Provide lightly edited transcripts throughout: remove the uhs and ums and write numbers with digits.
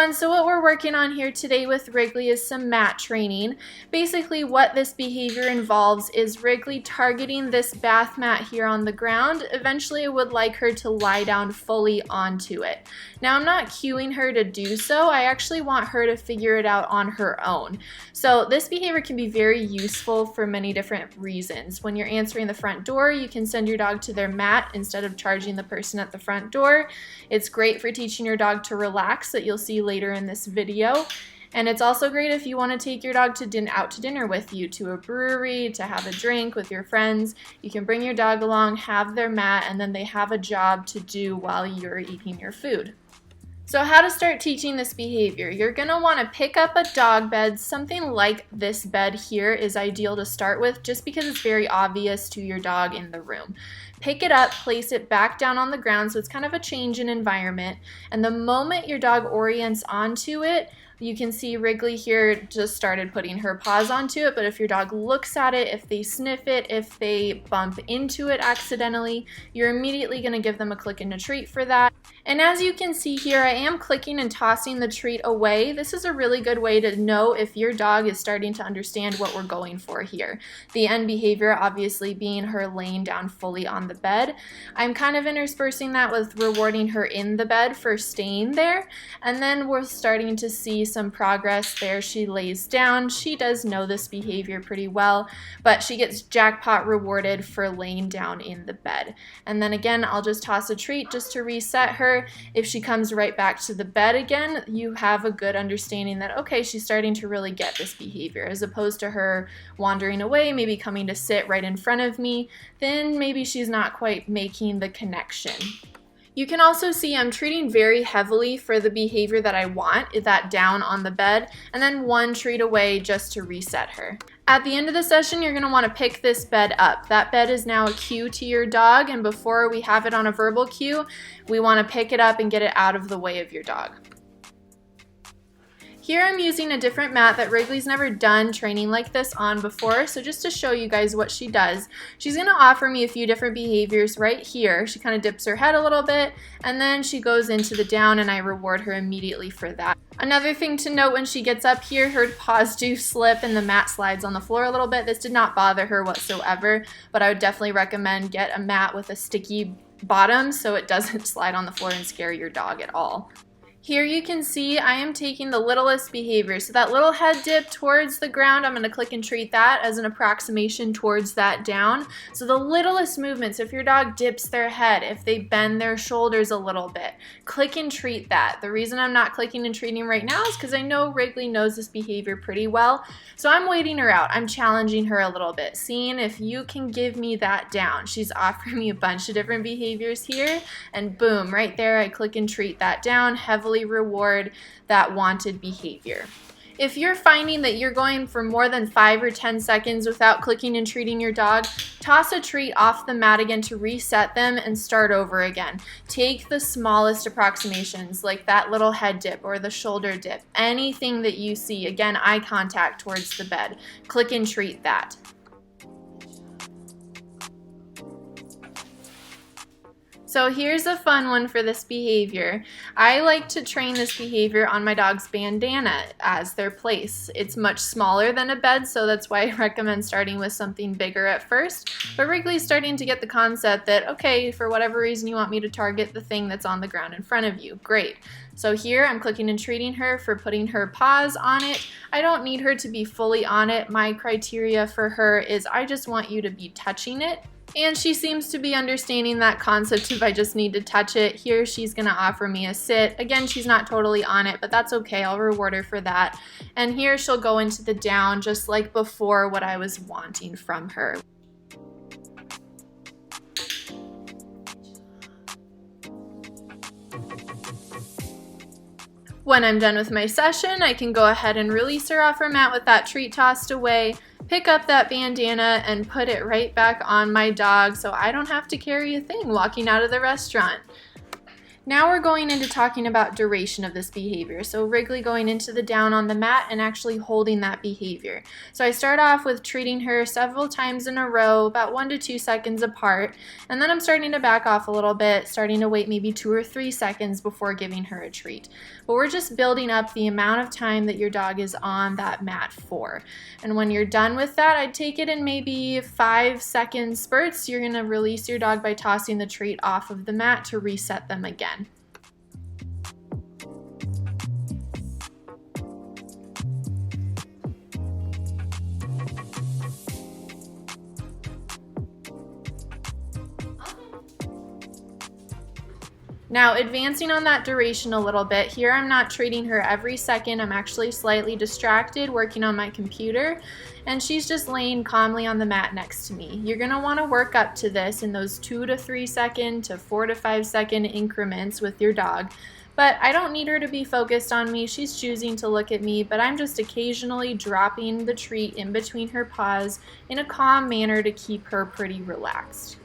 everyone, so what we're working on here today with Wrigley is some mat training. Basically what this behavior involves is Wrigley targeting this bath mat here on the ground. Eventually I would like her to lie down fully onto it. Now I'm not cueing her to do so, I actually want her to figure it out on her own. So this behavior can be very useful for many different reasons. When you're answering the front door, you can send your dog to their mat instead of charging the person at the front door. It's great for teaching your dog to relax, that you'll see later in this video. And it's also great if you want to take your dog out to dinner with you, to a brewery, to have a drink with your friends. You can bring your dog along, have their mat, and then they have a job to do while you're eating your food. So how to start teaching this behavior. You're going to want to pick up a dog bed. Something like this bed here is ideal to start with just because it's very obvious to your dog in the room. Pick it up, place it back down on the ground so it's kind of a change in environment, and the moment your dog orients onto it, you can see Wrigley here just started putting her paws onto it, but if your dog looks at it, if they sniff it, if they bump into it accidentally, you're immediately going to give them a click and a treat for that. And as you can see here, I am clicking and tossing the treat away. This is a really good way to know if your dog is starting to understand what we're going for here. The end behavior obviously being her laying down fully on the bed. I'm kind of interspersing that with rewarding her in the bed for staying there, and then we're starting to see some progress there. She lays down. She does know this behavior pretty well, but she gets jackpot rewarded for laying down in the bed. And then again, I'll just toss a treat just to reset her. If she comes right back to the bed again, you have a good understanding that, okay, she's starting to really get this behavior, as opposed to her wandering away, maybe coming to sit right in front of me, then maybe she's not quite making the connection. You can also see I'm treating very heavily for the behavior that I want, that down on the bed, and then one treat away just to reset her. At the end of the session, you're going to want to pick this bed up. That bed is now a cue to your dog, and before we have it on a verbal cue, we want to pick it up and get it out of the way of your dog. Here I'm using a different mat that Wrigley's never done training like this on before, so just to show you guys what she does, she's going to offer me a few different behaviors right here. She kind of dips her head a little bit, and then she goes into the down, and I reward her immediately for that. Another thing to note, when she gets up here, her paws do slip and the mat slides on the floor a little bit. This did not bother her whatsoever, but I would definitely recommend get a mat with a sticky bottom so it doesn't slide on the floor and scare your dog at all. Here you can see I am taking the littlest behavior. So that little head dip towards the ground, I'm going to click and treat that as an approximation towards that down. So the littlest movements, if your dog dips their head, if they bend their shoulders a little bit, click and treat that. The reason I'm not clicking and treating right now is because I know Wrigley knows this behavior pretty well. So I'm waiting her out. I'm challenging her a little bit, seeing if you can give me that down. She's offering me a bunch of different behaviors here, and boom, right there I click and treat that down, heavily reward that wanted behavior. If you're finding that you're going for more than 5 or 10 seconds without clicking and treating your dog, toss a treat off the mat again to reset them and start over again. Take the smallest approximations, like that little head dip or the shoulder dip. Anything that you see, again, eye contact towards the bed. Click and treat that. So here's a fun one for this behavior. I like to train this behavior on my dog's bandana as their place. It's much smaller than a bed, so that's why I recommend starting with something bigger at first. But Wrigley's starting to get the concept that, okay, for whatever reason you want me to target the thing that's on the ground in front of you. Great. So here I'm clicking and treating her for putting her paws on it. I don't need her to be fully on it. My criteria for her is I just want you to be touching it. And she seems to be understanding that concept if I just need to touch it. Here she's going to offer me a sit. Again, she's not totally on it, but that's okay. I'll reward her for that. And here she'll go into the down just like before, what I was wanting from her. When I'm done with my session, I can go ahead and release her off her mat with that treat tossed away, pick up that bandana and put it right back on my dog so I don't have to carry a thing walking out of the restaurant. Now we're going into talking about duration of this behavior. So Wrigley going into the down on the mat and actually holding that behavior. So I start off with treating her several times in a row, about 1 to 2 seconds apart, and then I'm starting to back off a little bit, starting to wait maybe 2 or 3 seconds before giving her a treat. But we're just building up the amount of time that your dog is on that mat for. And when you're done with that, I'd take it in maybe 5-second spurts. You're going to release your dog by tossing the treat off of the mat to reset them again. Now, advancing on that duration a little bit, here I'm not treating her every second. I'm actually slightly distracted working on my computer, and she's just laying calmly on the mat next to me. You're going to want to work up to this in those 2 to 3 second to 4 to 5 second increments with your dog. But I don't need her to be focused on me. She's choosing to look at me, but I'm just occasionally dropping the treat in between her paws in a calm manner to keep her pretty relaxed.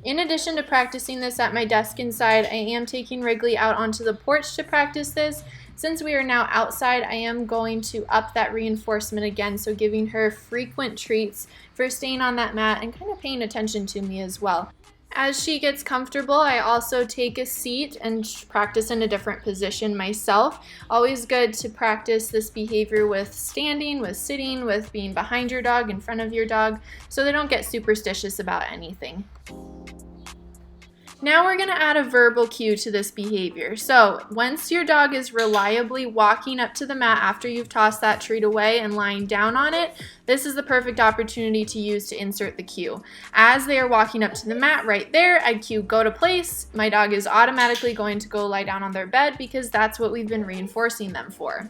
In addition to practicing this at my desk inside, I am taking Wrigley out onto the porch to practice this. Since we are now outside, I am going to up that reinforcement again, so giving her frequent treats for staying on that mat and kind of paying attention to me as well. As she gets comfortable, I also take a seat and practice in a different position myself. Always good to practice this behavior with standing, with sitting, with being behind your dog, in front of your dog, so they don't get superstitious about anything. Now we're going to add a verbal cue to this behavior. So once your dog is reliably walking up to the mat after you've tossed that treat away and lying down on it, this is the perfect opportunity to use to insert the cue. As they are walking up to the mat right there, I'd cue go to place. My dog is automatically going to go lie down on their bed because that's what we've been reinforcing them for.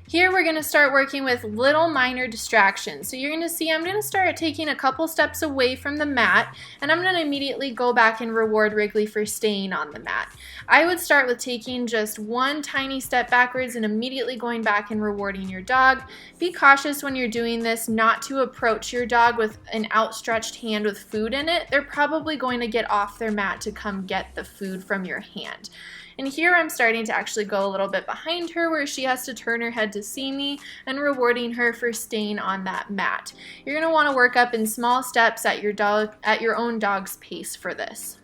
Here we're going to start working with little minor distractions. So you're going to see I'm going to start taking a couple steps away from the mat, and I'm going to immediately go back and reward Wrigley for staying on the mat. I would start with taking just one tiny step backwards and immediately going back and rewarding your dog. Be cautious when you're doing this not to approach your dog with an outstretched hand with food in it. They're probably going to get off their mat to come get the food from your hand. And here I'm starting to actually go a little bit behind her where she has to turn her head to see me and rewarding her for staying on that mat. You're going to want to work up in small steps at your own dog's pace for this.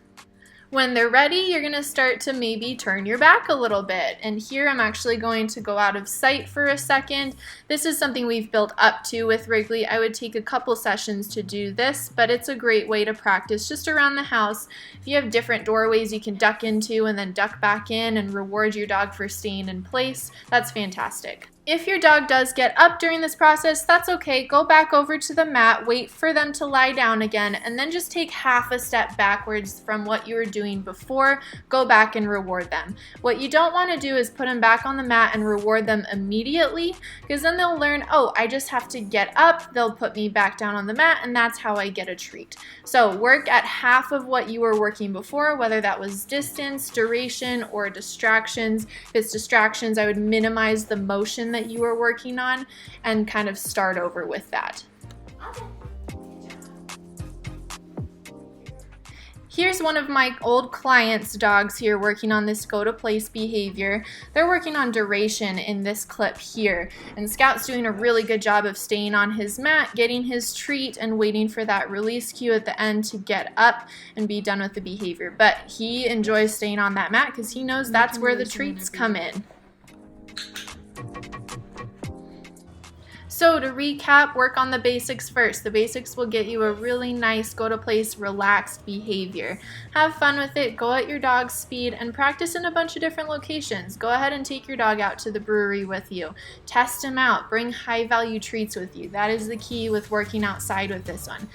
When they're ready, you're going to start to maybe turn your back a little bit. And here I'm actually going to go out of sight for a second. This is something we've built up to with Wrigley. I would take a couple sessions to do this, but it's a great way to practice just around the house. If you have different doorways you can duck into and then duck back in and reward your dog for staying in place, that's fantastic. If your dog does get up during this process, that's okay. Go back over to the mat, wait for them to lie down again, and then just take half a step backwards from what you were doing before. Go back and reward them. What you don't want to do is put them back on the mat and reward them immediately, because then they'll learn, oh, I just have to get up, they'll put me back down on the mat, and that's how I get a treat. So work at half of what you were working before, whether that was distance, duration, or distractions. If it's distractions, I would minimize the motion that you are working on and kind of start over with that. Here's one of my old clients' dogs here working on this go to place behavior. They're working on duration in this clip here, and Scout's doing a really good job of staying on his mat, getting his treat, and waiting for that release cue at the end to get up and be done with the behavior. But he enjoys staying on that mat because he knows that's where the treats come in. So to recap, work on the basics first. The basics will get you a really nice go-to-place relaxed behavior. Have fun with it, go at your dog's speed, and practice in a bunch of different locations. Go ahead and take your dog out to the brewery with you. Test him out, bring high-value treats with you. That is the key with working outside with this one.